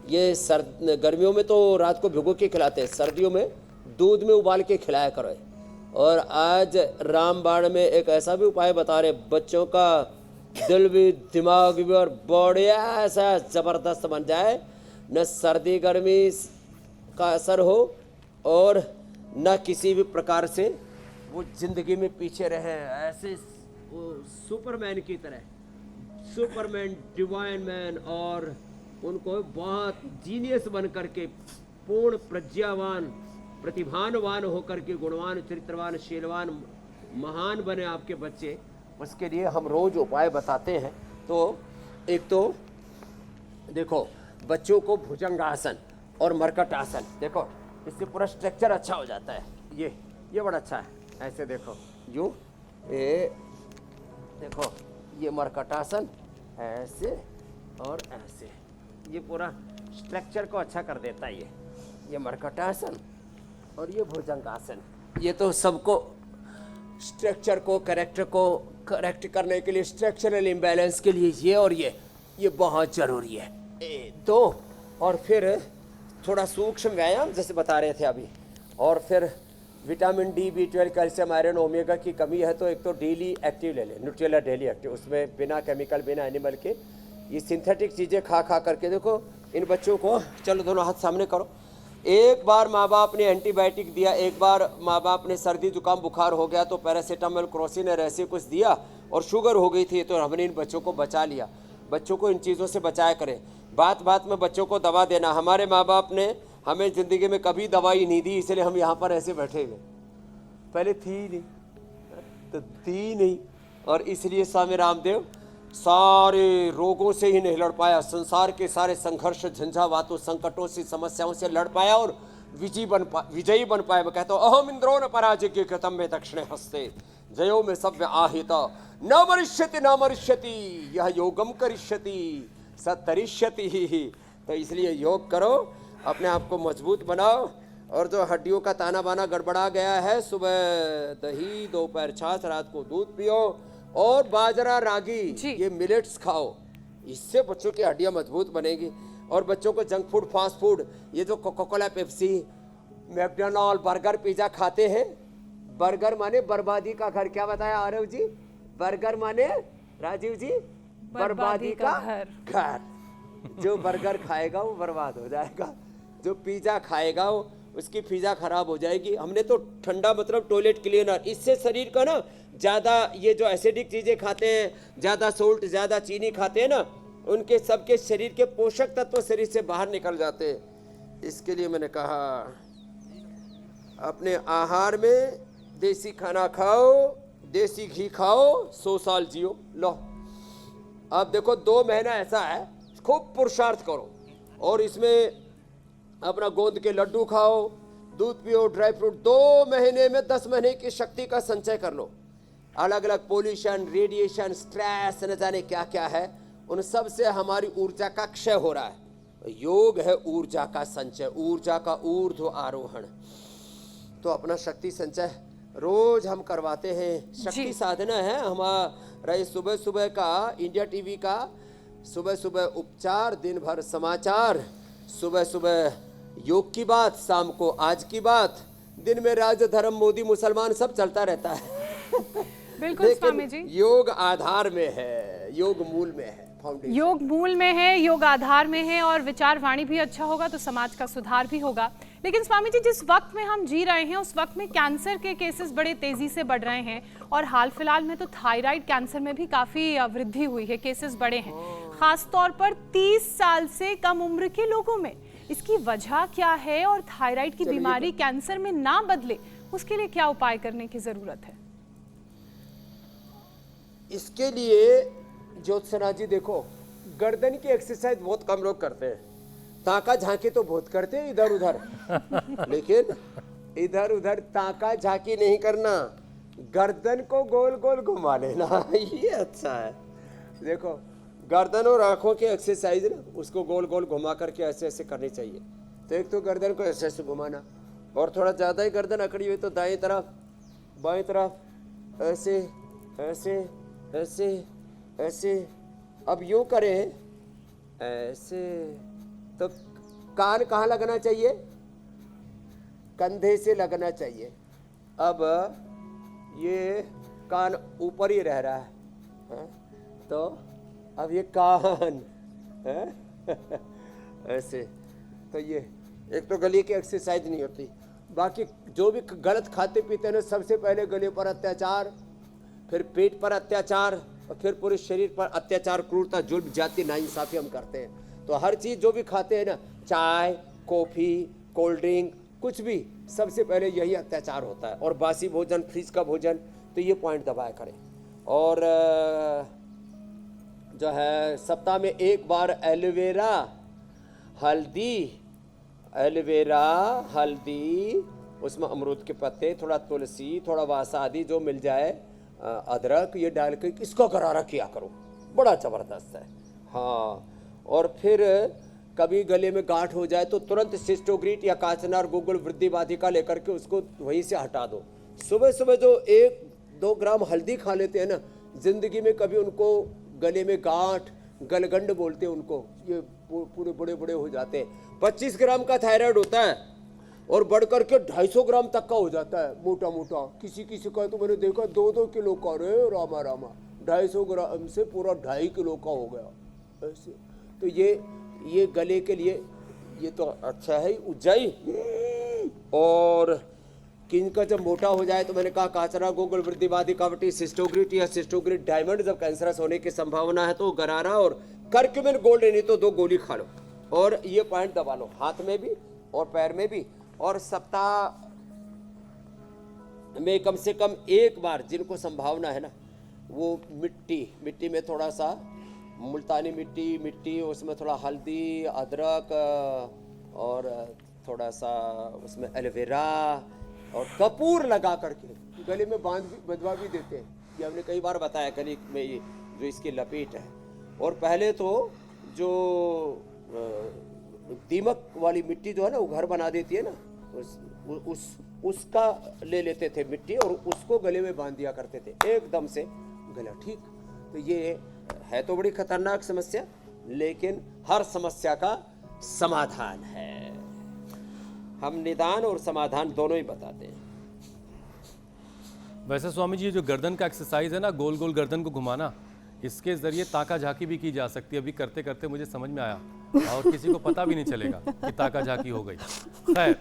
ये गर्मियों में तो रात को भिगो के खिलाते हैं, सर्दियों में दूध में उबाल के खिलाया करो। और आज रामबाण में एक ऐसा भी उपाय बता रहे, बच्चों का दिल भी दिमाग भी और बॉडी ऐसा ज़बरदस्त बन जाए, न सर्दी गर्मी का असर हो और न किसी भी प्रकार से वो जिंदगी में पीछे रहे। ऐसे वो सुपरमैन की तरह, सुपरमैन, डिवाइन मैन, और उनको बहुत जीनियस बन करके, पूर्ण प्रज्ञावान, प्रतिभावान होकर के, गुणवान, चरित्रवान, शीलवान, महान बने आपके बच्चे। उसके लिए हम रोज उपाय बताते हैं। तो एक तो देखो, बच्चों को भुजंगासन और मरकट आसन, देखो इससे पूरा स्ट्रक्चर अच्छा हो जाता है। ये बड़ा अच्छा है। ऐसे देखो, यूँ, ये देखो, ये मरकट आसन, ऐसे और ऐसे, ये पूरा स्ट्रक्चर को अच्छा कर देता है। ये मरकट आसन और ये भुजंगासन, ये तो सबको स्ट्रक्चर को, कैरेक्टर को करेक्ट करने के लिए, स्ट्रक्चरल इम्बैलेंस के लिए ये और ये बहुत ज़रूरी है। तो और फिर थोड़ा सूक्ष्म व्यायाम जैसे बता रहे थे अभी, और फिर vitamin D, B12, calcium, iron, omega की कमी है तो एक तो डेली एक्टिव ले लें, न्यूट्रेला डेली एक्टिव, उसमें बिना केमिकल, बिना एनिमल के, ये सिंथेटिक चीज़ें खा करके देखो इन बच्चों को। चलो दोनों हाथ सामने करो। एक बार माँ बाप ने एंटीबायोटिक दिया, एक बार माँ बाप ने सर्दी जुकाम बुखार हो गया तो पैरासीटामोल, क्रोसिन और ऐसे कुछ दिया, और शुगर हो गई थी तो हमने इन बच्चों को बचा लिया। बच्चों को इन चीज़ों से बचाया करें। बात बात में बच्चों को दवा देना, हमारे माँ बाप ने हमें ज़िंदगी में कभी दवाई नहीं दी, इसलिए हम यहाँ पर ऐसे बैठे हुए। पहले थी नहीं तो थी नहीं, और इसलिए स्वामी रामदेव सारे रोगों से ही नहीं लड़ पाया, संसार के सारे संघर्ष, झंझावातों, संकटों से, समस्याओं से लड़ पाया और विजयी बन पाया। मैं कहता हूँ, अहम इंद्रो न पराजय के कृतम में दक्षिणे हस्ते, जयो में सव्य आहित, न मरिष्यति यह योगम करिष्यति सतरिष्यति ही। तो इसलिए योग करो, अपने आप को मजबूत बनाओ, और जो हड्डियों का ताना बाना गड़बड़ा गया है, सुबह दही, दोपहर छाछ, रात को दूध पियो, और बाजरा, रागी, ये मिलेट्स खाओ, इससे बच्चों की हड्डियां मजबूत बनेगी। और बच्चों को जंक फूड, फास्ट फूड, ये जो Coca Cola, Pepsi, McDonald, burger, pizza खाते हैं, बर्गर माने बर्बादी का घर, क्या बताया आरव जी? बर्गर माने राजीव जी बर्बादी का घर। जो बर्गर खाएगा वो बर्बाद हो जाएगा, जो पिज्जा खाएगा वो उसकी पिज्जा खराब हो जाएगी। हमने तो ठंडा मतलब टॉयलेट क्लीनर, इससे शरीर का ना ज़्यादा ये जो एसिडिक चीज़ें खाते हैं, ज़्यादा सोल्ट, ज़्यादा चीनी खाते हैं ना, उनके सबके शरीर के पोषक तत्व शरीर से बाहर निकल जाते हैं। इसके लिए मैंने कहा अपने आहार में देसी खाना खाओ, देसी घी खाओ, 100 साल जियो। लो अब देखो 2 महीना ऐसा है, खूब पुरुषार्थ करो, और इसमें अपना गोंद के लड्डू खाओ, दूध पियो, ड्राई फ्रूट। 2 महीने में 10 महीने की शक्ति का संचय कर लो। अलग अलग पोल्यूशन, रेडिएशन, स्ट्रेस, न जाने क्या क्या है, उन सब से हमारी ऊर्जा का क्षय हो रहा है। योग है ऊर्जा का संचय, ऊर्जा का ऊर्ध्व आरोहण। तो अपना शक्ति संचय रोज हम करवाते हैं। शक्ति साधना है हमारा ये सुबह सुबह का इंडिया टीवी का सुबह सुबह उपचार, दिन भर समाचार, सुबह सुबह योग की बात, शाम को आज की बात, दिन में राज धर्म मोदी मुसलमान सब चलता रहता है। बिल्कुल स्वामी जी, योग आधार में है, योग मूल में है, फाउंडेशन। योग मूल में है, योग आधार में है, और विचार वाणी भी अच्छा होगा तो समाज का सुधार भी होगा। लेकिन स्वामी जी, जिस वक्त में हम जी रहे हैं उस वक्त में कैंसर के केसेस बड़े तेजी से बढ़ रहे हैं, और हाल फिलहाल में तो थायराइड कैंसर में भी काफी वृद्धि हुई है, केसेस बढ़े हैं, खास तौर पर 30 साल से कम उम्र के लोगों में। इसकी वजह क्या है, और थायराइड की बीमारी कैंसर में ना बदले उसके लिए क्या उपाय करने की जरूरत है? इसके लिए ज्योत्सना जी देखो, गर्दन की एक्सरसाइज बहुत कम लोग करते हैं, ताका झांकी तो बहुत करते हैं इधर उधर, लेकिन इधर उधर ताका झांकी नहीं करना, गर्दन को गोल गोल घुमा लेना। ये अच्छा है। देखो गर्दन और आंखों की एक्सरसाइज ना, उसको गोल गोल घुमा करके ऐसे ऐसे करनी चाहिए। तो एक तो गर्दन को ऐसे ऐसे घुमाना, और थोड़ा ज़्यादा ही गर्दन अकड़ी हुई तो दाएं तरफ बाएं तरफ ऐसे ऐसे ऐसे ऐसे। अब यूं करें ऐसे, तो कान कहाँ लगना चाहिए? कंधे से लगना चाहिए। अब ये कान ऊपर ही रह रहा है, तो अब ये कान है ऐसे। तो ये एक तो गले की एक्सरसाइज नहीं होती। बाकी जो भी गलत खाते पीते हैं ना, सबसे पहले गले पर अत्याचार, फिर पेट पर अत्याचार, और फिर पूरे शरीर पर अत्याचार, क्रूरता, जुल्म, जाति, नाइंसाफी हम करते हैं। तो हर चीज़ जो भी खाते हैं ना, चाय, कॉफ़ी, कोल्ड ड्रिंक, कुछ भी, सबसे पहले यही अत्याचार होता है। और बासी भोजन, फ्रिज का भोजन, तो ये पॉइंट दबाया करें। और जो है सप्ताह में 1 बार एलोवेरा हल्दी, उसमें अमरूद के पत्ते, थोड़ा तुलसी, थोड़ा वासा आदि जो मिल जाए, अदरक, ये डाल के इसका गरारा किया करो, बड़ा ज़बरदस्त है। हाँ, और फिर कभी गले में गांठ हो जाए तो तुरंत सिस्टोग्रीट या काचनार गुग्गुल वृद्धि बाधिका लेकर के उसको वहीं से हटा दो। सुबह सुबह जो 1-2 ग्राम हल्दी खा लेते हैं ना, जिंदगी में कभी उनको गले में गांठ, गलगंड बोलते हैं उनको, ये पूरे बड़े बड़े हो जाते हैं। 25 ग्राम का थायराइड होता है और बढ़ करके 250 ग्राम तक का हो जाता है, मोटा मोटा। किसी किसी का तो मैंने देखा 2-2 किलो का, रे रामा रामा, 250 ग्राम से पूरा 2.5 किलो का हो गया ऐसे। तो ये गले के लिए ये तो अच्छा है उज्जाई। और किनका जब मोटा हो जाए तो मैंने कहा काचरा, गोगल, वृद्धि बाधिकावटी, सिस्टोग्रिट या सिस्टोग्रिट डायमंड, जब कैंसरस होने की संभावना है तो गरारा और करक्यूमिन गोल्ड, नहीं तो 2 गोली खा लो और ये पॉइंट दबा लो, हाथ में भी और पैर में भी। और सप्ताह में कम से कम 1 बार, जिनको संभावना है ना, वो मिट्टी में थोड़ा सा मुल्तानी मिट्टी, उसमें थोड़ा हल्दी, अदरक और थोड़ा सा उसमें एलोवेरा और कपूर लगा करके गले में बंधवा भी देते हैं। ये हमने कई बार बताया, गले में ये जो इसकी लपेट है। और पहले तो जो दीमक वाली मिट्टी जो है ना, वो घर बना देती है ना, उसका ले लेते थे मिट्टी और उसको गले में बांध दिया करते थे, एकदम से गला ठीक। तो ये है तो बड़ी खतरनाक समस्या, लेकिन हर समस्या का समाधान है। हम निदान और समाधान दोनों ही बताते हैं। वैसे स्वामी जी, ये जो गर्दन का एक्सरसाइज है ना, गोल गोल गर्दन को घुमाना, इसके जरिए ताका झाकी भी की जा सकती है। अभी करते करते मुझे समझ में आया और किसी को पता भी नहीं चलेगा कि ताका झाकी हो गई। खैर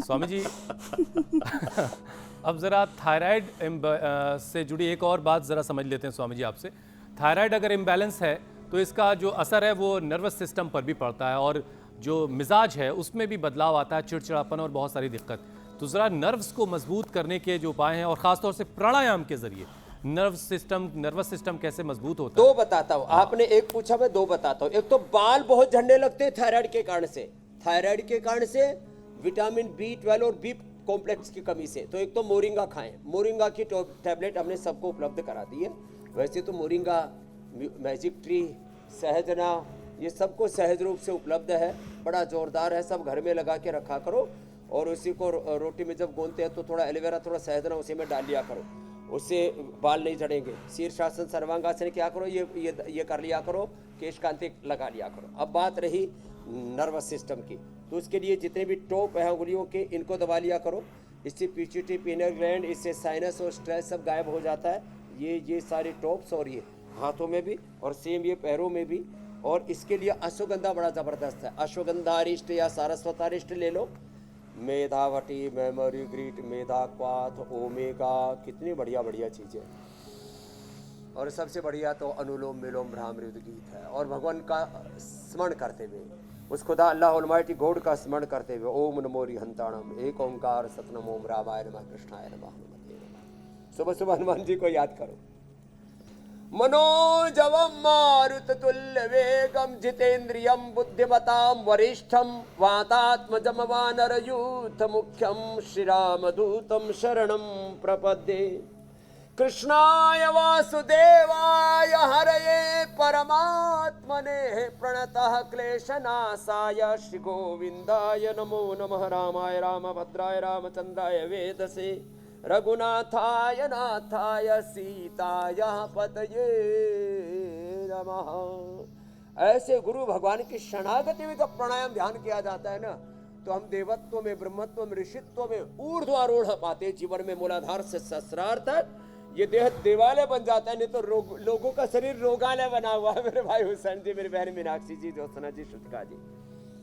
स्वामी जी, अब जरा थायराइड से जुड़ी एक और बात जरा समझ लेते हैं स्वामी जी आपसे। थायराइड अगर इम्बैलेंस है तो इसका जो असर है वो नर्वस सिस्टम पर भी पड़ता है और जो मिजाज है उसमें भी बदलाव आता है, चिड़चिड़ापन और बहुत सारी दिक्कत। तो ज़रा नर्व्स को मजबूत करने के जो उपाय हैं और ख़ासतौर से प्राणायाम के ज़रिए नर्वस सिस्टम कैसे मजबूत होता दो बताता हूँ, आपने एक पूछा, मैं दो बताता हूँ। एक तो बाल बहुत झड़ने लगते हैं थायराइड के कारण से, थायराइड के कारण से, विटामिन B12 और बी कॉम्प्लेक्स की कमी से। तो एक तो मोरिंगा खाएं, मोरिंगा की टैबलेट हमने सबको उपलब्ध करा दी है। वैसे तो मोरिंगा, मैजिक ट्री, सहजना, ये सबको सहज रूप से उपलब्ध है, बड़ा जोरदार है, सब घर में लगा के रखा करो। और उसी को रोटी में जब गूंथते हैं तो थोड़ा एलोवेरा, थोड़ा सहजना उसी में डाल लिया करो, उससे बाल नहीं झड़ेंगे। शीर्षासन, सर्वांगासन क्या करो, ये कर लिया करो, केश कांति लगा लिया करो। अब बात रही नर्वस सिस्टम की, तो उसके लिए जितने भी टॉप है उंगलियों के, इनको दबा लिया करो। इससे पीट्यूटरी, पीनल ग्लैंड, इससे साइनस और स्ट्रेस सब गायब हो जाता है। ये सारे टॉप्स, और ये हाथों में भी, और सेम ये पैरों में भी। और इसके लिए अश्वगंधा बड़ा ज़बरदस्त है। अश्वगंधारिष्ट या सारस्वतारिष्ट ले लो, मेधावटी, मेमोरी ग्रीट, मेधा क्वाथ, ओमेगा, कितनी बढ़िया बढ़िया चीज़ें। और सबसे बढ़िया तो अनुलोम विलोम भ्रामृत गीत है। और भगवान का स्मरण करते हुए, उस खुदा अल्लाह ऑलमाइटी गॉड का स्मरण करते हुए, ओम नमो रिहंताणम, एक ओंकार सतनम ओम रामाय नमः कृष्णाय नमः हनुमते नमः। सुबह सुबह हनुमान जी को याद करो। मनोजवम मारुततुल्य वेगम जितेन्द्रियम बुद्धिमताम वरिष्ठम वातात्मजम वानरयूथ मुख्यम श्रीरामदूतम शरणम प्रपद्ये। कृष्णाय वासुदेवाय हरये परमात्मने प्रणतः क्लेशनाशाय श्री गोविंदाय नमो नमः। रामाय रामभद्राय रामचंद्राय वेदसे रघुनाथाय नाथाय सीताय पतये नमः। ऐसे गुरु भगवान की शरणागति में जब प्राणायाम ध्यान किया जाता है ना, तो हम देवत्व में, ब्रह्मत्व में, ऋषित्व में ऊर्ध्वारोढ़ पाते जीवन में। मूलाधार से सहस्रार तक ये देह देवालय बन जाता है, नहीं तो लोगों का शरीर रोगालय बना हुआ है। मेरे भाई हुसैन जी, मेरी बहन मीनाक्षी जी, ज्योत्सना जी, श्रुतिका जी।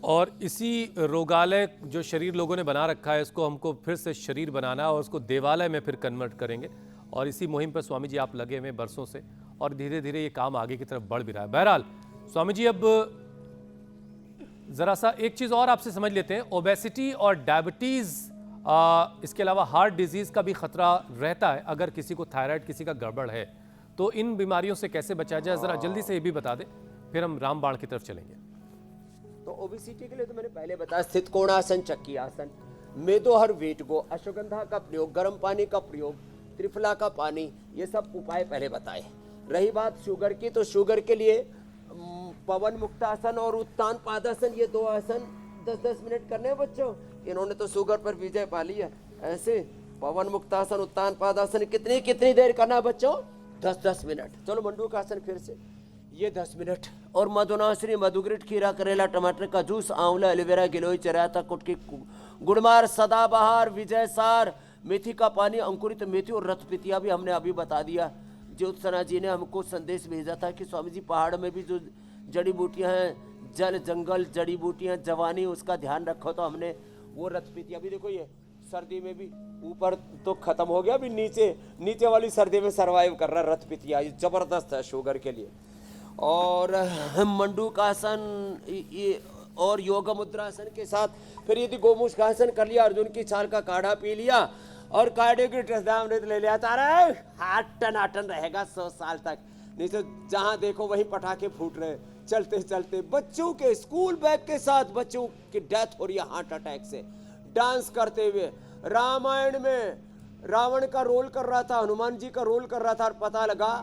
और इसी रोगालय जो शरीर लोगों ने बना रखा है, इसको हमको फिर से शरीर बनाना और उसको देवालय में फिर कन्वर्ट करेंगे। और इसी मुहिम पर स्वामी जी आप लगे हुए हैं बरसों से, और धीरे धीरे ये काम आगे की तरफ बढ़ भी रहा है। बहरहाल स्वामी जी, अब ज़रा सा एक चीज़ और आपसे समझ लेते हैं। ओबेसिटी और डायबिटीज़, इसके अलावा हार्ट डिजीज़ का भी खतरा रहता है अगर किसी को थायराइड, किसी का गड़बड़ है, तो इन बीमारियों से कैसे बचा जाए, ज़रा जल्दी से ये भी बता दें, फिर हम रामबाण की तरफ चलेंगे। तो ओबेसिटी के लिए तो मैंने पहले बताया, स्थित कोणासन, चक्की आसन, मेदोहर वेट गो, अश्वगंधा का प्रयोग, गर्म पानी का प्रयोग, त्रिफला का पानी, ये सब उपाय पहले बताए। रही बात शुगर की, तो शुगर के लिए पवन मुक्तासन और उत्तान पादासन, ये दो आसन 10-10 मिनट करने हैं बच्चों। इन्होंने तो शुगर पर विजय पा लिया। ऐसे पवन मुक्तासन, उत्तान पादासन कितनी देर करना है बच्चों? 10-10 मिनट। चलो मंडूकासन फिर से, ये 10 मिनट। और मधुनाश्री, मधुग्रिट, खीरा, करेला, टमाटर का जूस, आंवला, एलोवेरा, गिलोय, चराता, कुटकी, गुड़मार, सदाबहार, विजय सार, मेथी का पानी, अंकुरित मेथी और रथपितिया भी हमने अभी बता दिया। ज्योत्सना जी ने हमको संदेश भेजा था कि स्वामी जी पहाड़ में भी जो जड़ी बूटियां हैं, जल जंगल जड़ी बूटियां, जवानी, उसका ध्यान रखो। तो हमने वो रथपितिया भी, देखो ये सर्दी में भी ऊपर तो खत्म हो गया, अभी नीचे वाली सर्दी में सरवाइव कर रहा है रथपितिया, ये जबरदस्त है शुगर के लिए। और मंडूकासन और योग मुद्रासन के साथ फिर यदि गोमुखासन कर लिया, अर्जुन की छाल का काढ़ा पी लिया और कार्डियोग्रिट ले लिया, तारा हाथ टनाटन रहेगा 100 साल तक। नहीं तो जहां देखो वही पटाखे फूट रहे, चलते चलते। बच्चों के स्कूल बैग के साथ बच्चों की डेथ हो रही है हार्ट अटैक से, डांस करते हुए। रामायण में रावण का रोल कर रहा था, हनुमान जी का रोल कर रहा था, और पता लगा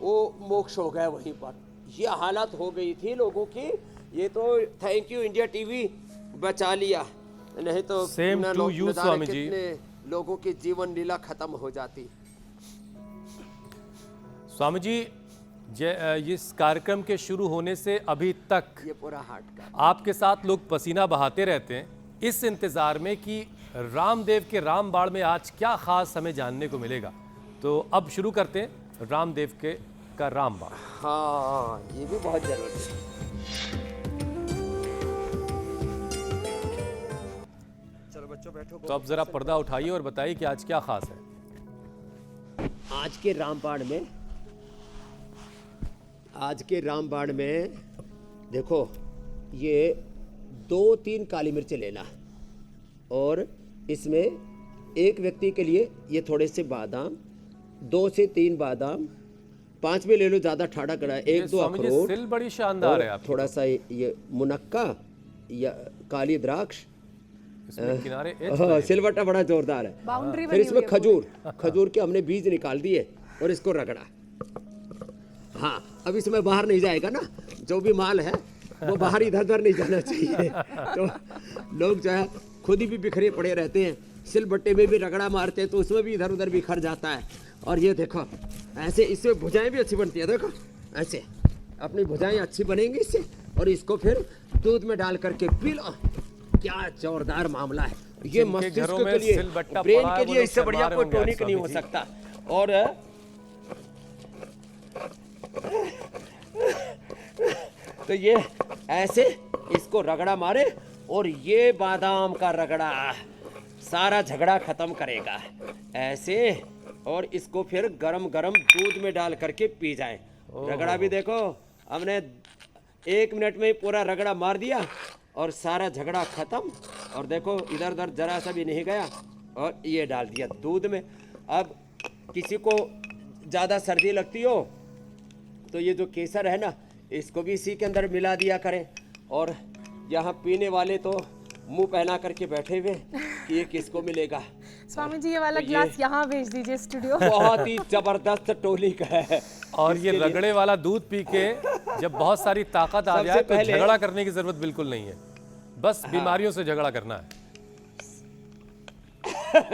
वो मोक्ष हो गया वहीं पर। ये हालत हो गई थी लोगों की। ये तो थैंक यू इंडिया टीवी बचा लिया, नहीं तो same to you Swami ji, लोगों की जीवन लीला खत्म हो जाती। स्वामी जी, इस कार्यक्रम के शुरू होने से अभी तक ये पूरा हार्ट का आपके साथ लोग पसीना बहाते रहते हैं, इस इंतजार में कि रामदेव के रामबाण में आज क्या खास हमें जानने को मिलेगा। तो अब शुरू करते हैं रामदेव का रामबाण। हाँ, ये भी बहुत जरूरी है। चलो बच्चों बैठो। तो अब जरा पर्दा उठाइए और बताइए कि आज क्या खास है। आज के रामबाण में देखो, ये 2-3 काली मिर्च लेना, और इसमें एक व्यक्ति के लिए ये थोड़े से बादाम, 2 से 3 बादाम, 5 में ले लो, ज्यादा ठाढ़ा करा, 1-2 स्वामी जी अखरोट, सिल बड़ी शानदार है और आपकी। थोड़ा सा ये मुनक्का या काली द्राक्ष। इसमें किनारे एज हाँ, सिलवट्टा बड़ा जोरदार है। बाउंड्री फिर इसमें खजूर के हमने बीज निकाल दिए और इसको रगड़ा। हाँ, अब इसमें बाहर नहीं जाएगा ना, जो भी माल है वो बाहर इधर उधर नहीं जाना चाहिए। तो लोग जो है खुद ही भी बिखरे पड़े रहते हैं, सिलबट्टे में भी रगड़ा मारते हैं तो उसमें भी इधर उधर बिखर जाता है। और ये देखो ऐसे, इससे भुजाएं भी अच्छी बनती है। देखो ऐसे अपनी भुजाएं अच्छी बनेंगी इससे, और इसको फिर दूध में डाल करके पी लो। क्या जोरदार मामला है ये, जिनके मस्तिष्क घरों में के लिए, सिलबट्टा ब्रेन पड़ा है, के वो लिए लोग इससे बढ़िया शर्मा रहे कोई होंगे आज टॉनिक नहीं हो स्वामी जी। सकता। और तो ये ऐसे इसको रगड़ा मारे, और ये बादाम का रगड़ा सारा झगड़ा खत्म करेगा ऐसे। और इसको फिर गरम गरम दूध में डाल करके पी जाए। रगड़ा भी देखो, हमने 1 मिनट में ही पूरा रगड़ा मार दिया और सारा झगड़ा खत्म। और देखो इधर उधर जरा सा भी नहीं गया, और ये डाल दिया दूध में। अब किसी को ज़्यादा सर्दी लगती हो तो ये जो केसर है ना, इसको भी इसी के अंदर मिला दिया करें। और यहाँ पीने वाले तो मुंह पहना करके बैठे हुए कि ये किसको मिलेगा। स्वामी जी ये वाला तो ग्लास यहाँ भेज दीजिए स्टूडियो। बहुत ही जबरदस्त टोनिक है। और ये रगड़े वाला दूध पी के जब बहुत सारी ताकत आ सबसे जाए तो पहले- झगड़ा करने की जरूरत बिल्कुल नहीं है, बस बीमारियों से झगड़ा करना है।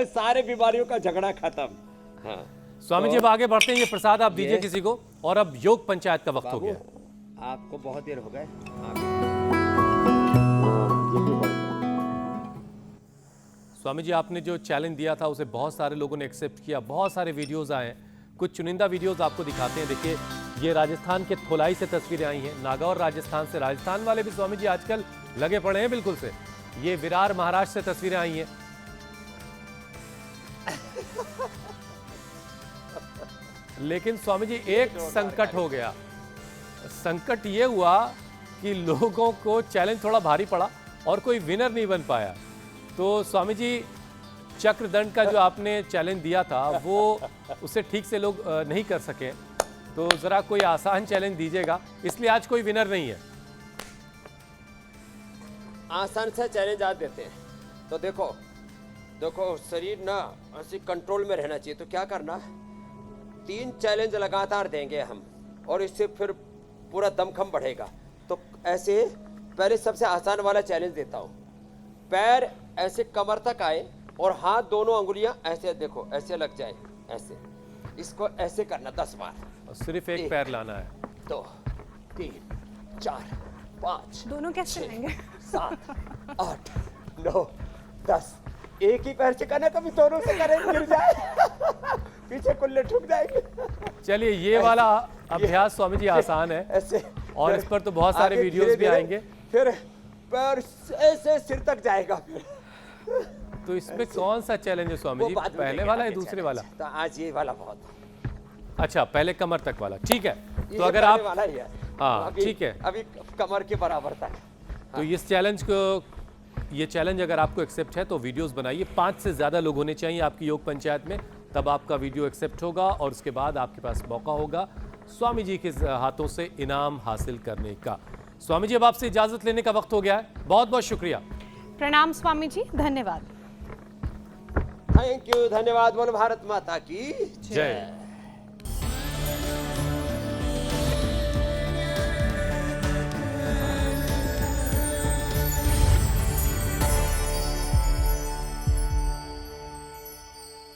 सारे बीमारियों का झगड़ा खत्म। हाँ स्वामी जी अब आगे बढ़ते हैं, ये प्रसाद आप दीजिए किसी को। और अब योग पंचायत का वक्त हो बाबू, गया। आपको बहुत देर हो गए। स्वामी जी आपने जो चैलेंज दिया था उसे बहुत सारे लोगों ने एक्सेप्ट किया, बहुत सारे वीडियोस आए हैं। कुछ चुनिंदा वीडियोस आपको दिखाते हैं। देखिए ये राजस्थान के थोलाई से तस्वीरें आई हैं, नागौर राजस्थान से। राजस्थान वाले भी स्वामी जी आजकल लगे पड़े हैं बिल्कुल से। ये विरार महाराष्ट्र से तस्वीरें आई हैं। लेकिन स्वामी जी एक संकट हो गया। संकट ये हुआ कि लोगों को चैलेंज थोड़ा भारी पड़ा और कोई विनर नहीं बन पाया। तो स्वामी जी चक्रदंड का जो आपने चैलेंज दिया था वो उसे ठीक से लोग नहीं कर सके, तो जरा कोई आसान चैलेंज दीजिएगा, इसलिए आज कोई विनर नहीं है। आसान सा चैलेंज आज देते हैं। तो देखो शरीर ना ऐसे कंट्रोल में रहना चाहिए। तो क्या करना, 3 चैलेंज लगातार देंगे हम, और इससे फिर पूरा दमखम बढ़ेगा। तो ऐसे पहले सबसे आसान वाला चैलेंज देता हूँ। पैर ऐसे कमर तक आए और हाथ दोनों अंगुलियां ऐसे, देखो ऐसे लग जाए, ऐसे इसको ऐसे करना 10 बार। और सिर्फ एक पैर लाना है। 2 3 4 5 दोनों कैसे रहेंगे? 7 8 9 10। एक ही पैर से करना, कभी दोनों से करें गिर जाए पीछे कुल्ले ठुक जाएंगे। चलिए ये वाला अभ्यास स्वामी जी आसान है, ऐसे, और इस पर तो बहुत सारे आगे वीडियोस भी धीरे-धीरे, आएंगे। फिर पैर ऐसे सिर तक जाएगा। फिर तो इसमें कौन सा चैलेंज है स्वामी वो जी, बाद में पहले देंगे वाला या आगे दूसरे challenge। वाला? तो आज ये वाला बहुत, अच्छा पहले कमर तक वाला, ठीक है। ये तो अगर पहले आप वाला ही है। हाँ, अभी- ठीक है। अभी कमर के बराबर तक। तो इस चैलेंज को, ये चैलेंज अगर आपको एक्सेप्ट है तो वीडियोस बनाइए। 5 से ज़्यादा लोग होने चाहिए आपकी योग पंचायत में, तब आपका वीडियो एक्सेप्ट होगा और उसके बाद आपके पास मौका होगा स्वामी जी के हाथों से इनाम हासिल करने का। स्वामी जी अब आपसे इजाज़त लेने का वक्त हो गया है। बहुत बहुत शुक्रिया। प्रणाम स्वामी जी, धन्यवाद। थैंक यू, धन्यवाद। बोलो भारत माता की जय।